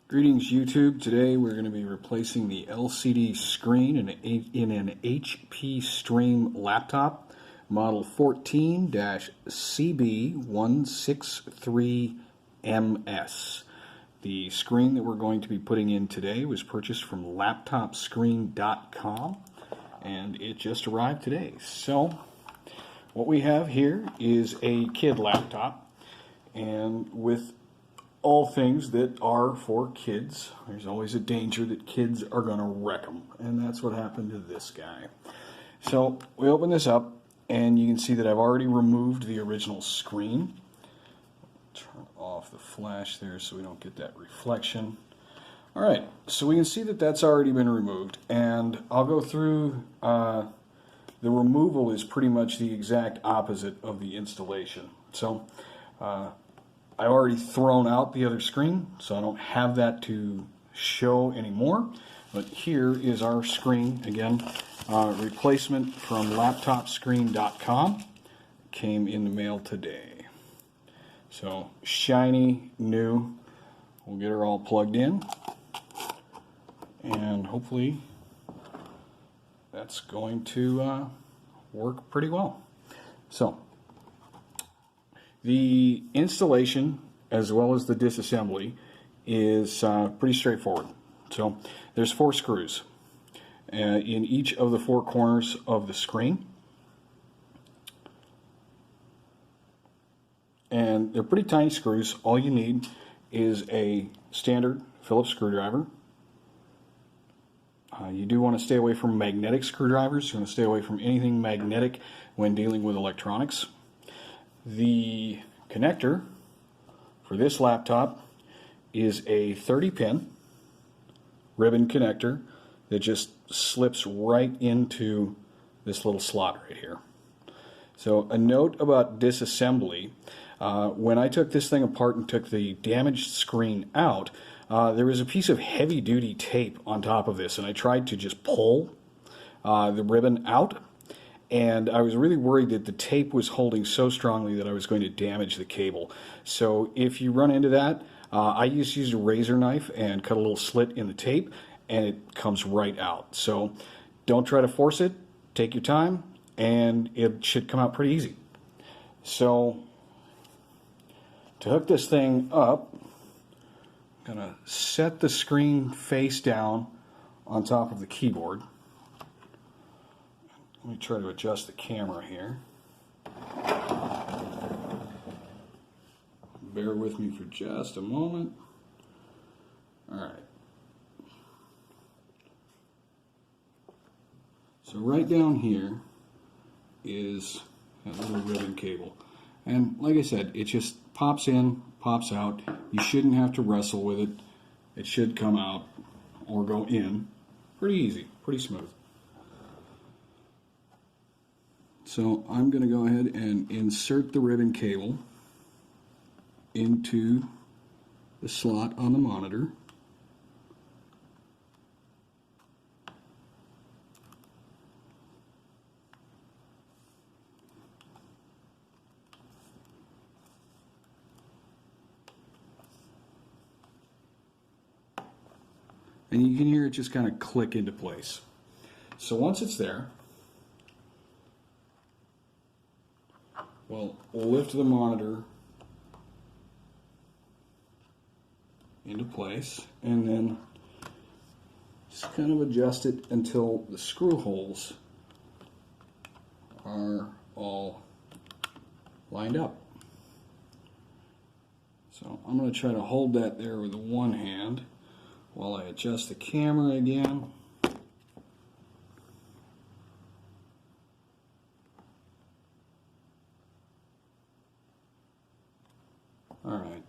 Greetings YouTube. Today we're going to be replacing the LCD screen in an HP Stream laptop model 14-CB163MS. The screen that we're going to be putting in today was purchased from laptopscreen.com and it just arrived today. So what we have here is a kid laptop, and with all things that are for kids, there's always a danger that kids are going to wreck them, and that's what happened to this guy. So we open this up and you can see that I've already removed the original screen. Turn off the flash there so we don't get that reflection. Alright, so we can see that that's already been removed, and I'll go through the removal is pretty much the exact opposite of the installation. So I've already thrown out the other screen, so I don't have that to show anymore. But here is our screen again, replacement from laptopscreen.com. Came in the mail today. So shiny, new. We'll get her all plugged in, and hopefully that's going to work pretty well. So the installation as well as the disassembly is pretty straightforward. So there's 4 screws in each of the 4 corners of the screen, and they're pretty tiny screws. All you need is a standard Phillips screwdriver. You do want to stay away from magnetic screwdrivers. You want to stay away from anything magnetic when dealing with electronics. The connector for this laptop is a 30-pin ribbon connector that just slips right into this little slot right here. So a note about disassembly, when I took this thing apart and took the damaged screen out, there was a piece of heavy-duty tape on top of this, and I tried to just pull the ribbon out, and I was really worried that the tape was holding so strongly that I was going to damage the cable. So if you run into that, I just used a razor knife and cut a little slit in the tape, and it comes right out. So don't try to force it. Take your time, and it should come out pretty easy. So to hook this thing up, I'm going to set the screen face down on top of the keyboard. Let me try to adjust the camera here. Bear with me for just a moment. Alright. So right down here is that little ribbon cable. And like I said, it just pops in, pops out. You shouldn't have to wrestle with it. It should come out or go in. Pretty easy, pretty smooth. So I'm going to go ahead and insert the ribbon cable into the slot on the monitor. And you can hear it just kind of click into place. So once it's there, we'll lift the monitor into place and then just kind of adjust it until the screw holes are all lined up. So I'm going to try to hold that there with one hand while I adjust the camera again. Alright.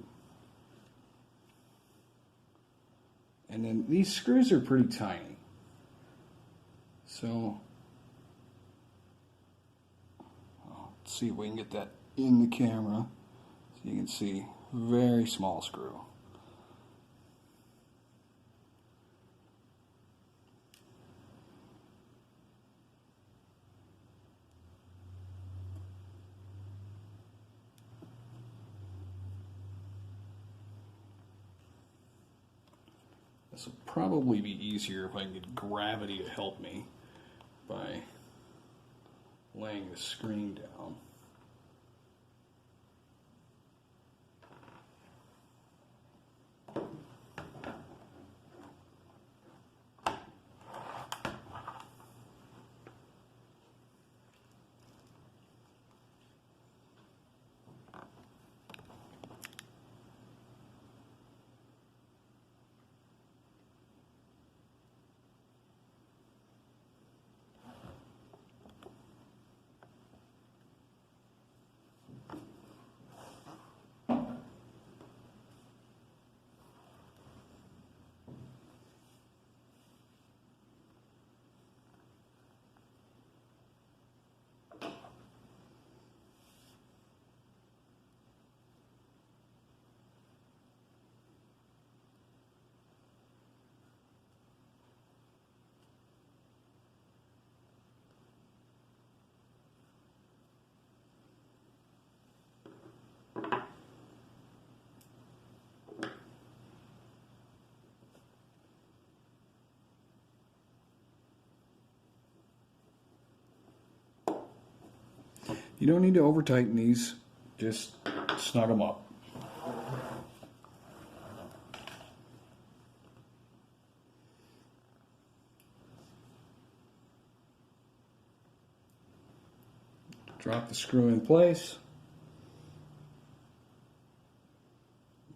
And then these screws are pretty tiny. So let's see if we can get that in the camera so you can see. Very small screw. This will probably be easier if I can get gravity to help me by laying the screen down. You don't need to over tighten these, just snug them up. Drop the screw in place.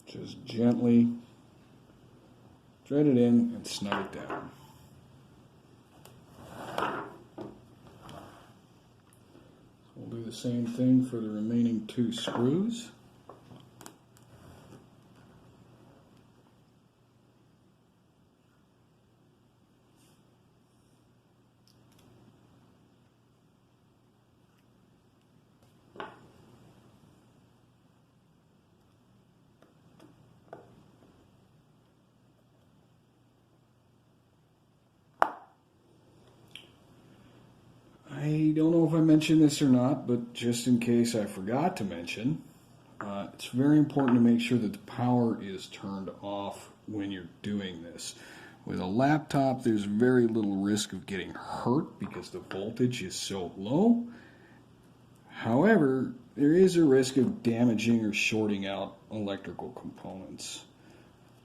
Just gently thread it in and snug it down. We'll do the same thing for the remaining 2 screws. I don't know if I mentioned this or not, but just in case I forgot to mention, it's very important to make sure that the power is turned off when you're doing this. With a laptop, there's very little risk of getting hurt because the voltage is so low. However, there is a risk of damaging or shorting out electrical components,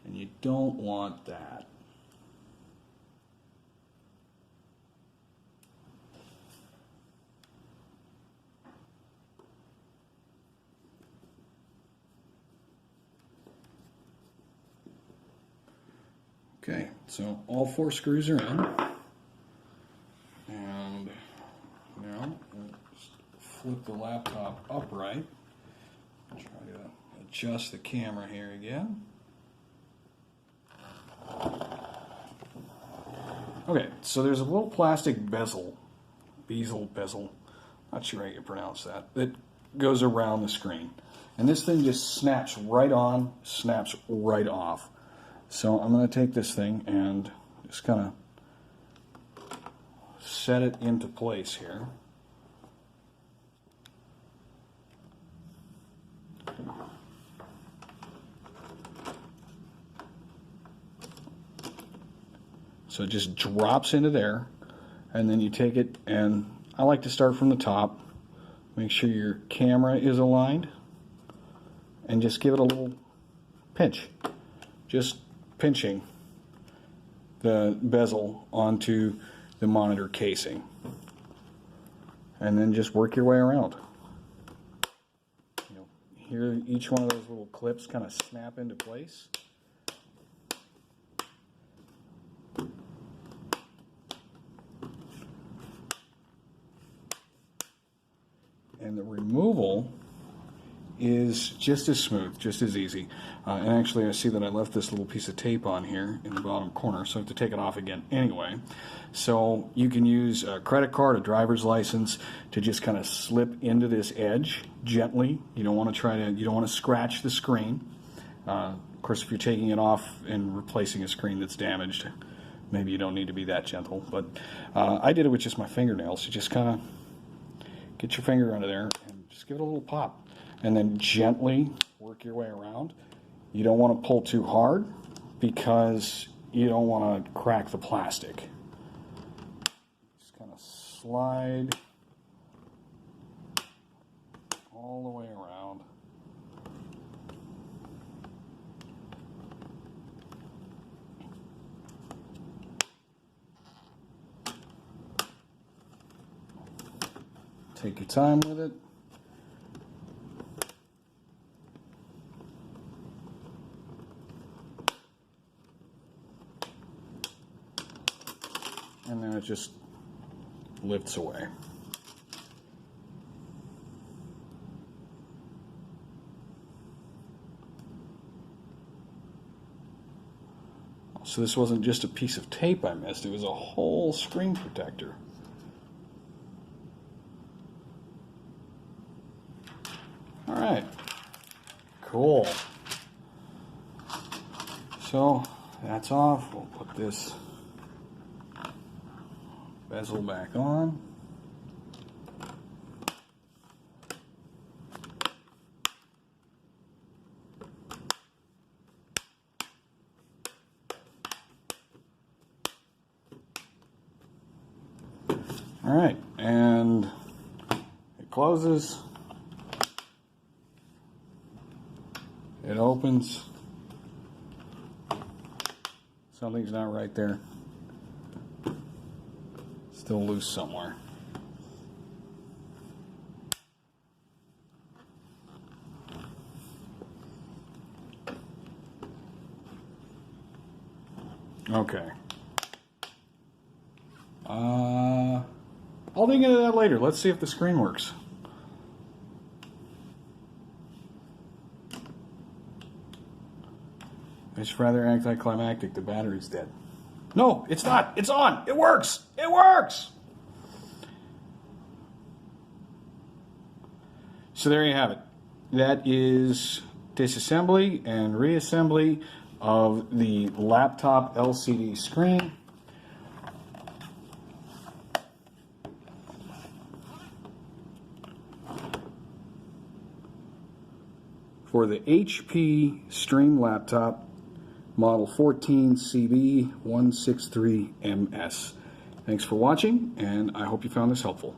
and you don't want that. Okay, so all 4 screws are in, and now let's flip the laptop upright. Try to adjust the camera here again. Okay, so there's a little plastic bezel, not sure how you pronounce that goes around the screen. And this thing just snaps right on, snaps right off. So I'm going to take this thing and just kind of set it into place here. So it just drops into there, and then you take it, and I like to start from the top. Make sure your camera is aligned, and just give it a little pinch. Just pinching the bezel onto the monitor casing, and then just work your way around. Here, each one of those little clips kind of snap into place. And the removal is just as smooth, just as easy. And actually I see that I left this little piece of tape on here in the bottom corner, so I have to take it off again anyway. So you can use a credit card, a driver's license to just kind of slip into this edge gently. You don't want to scratch the screen. Of course, if you're taking it off and replacing a screen that's damaged, maybe you don't need to be that gentle. But I did it with just my fingernails. You just kind of get your finger under there and just give it a little pop. And then gently work your way around. You don't want to pull too hard because you don't want to crack the plastic. Just kind of slide all the way around. Take your time with it. And then it just lifts away. So this wasn't just a piece of tape I missed, it was a whole screen protector. All right, cool. So that's off. We'll put this bezel back on. All right, and it closes. It opens. Something's not right there. Still loose somewhere. Okay. I'll dig into that later. Let's see if the screen works. It's rather anticlimactic. The battery's dead. No, it's not. It's on. It works. It works. So there you have it. That is disassembly and reassembly of the laptop LCD screen. For the HP Stream laptop model 14CB163MS. Thanks for watching, and I hope you found this helpful.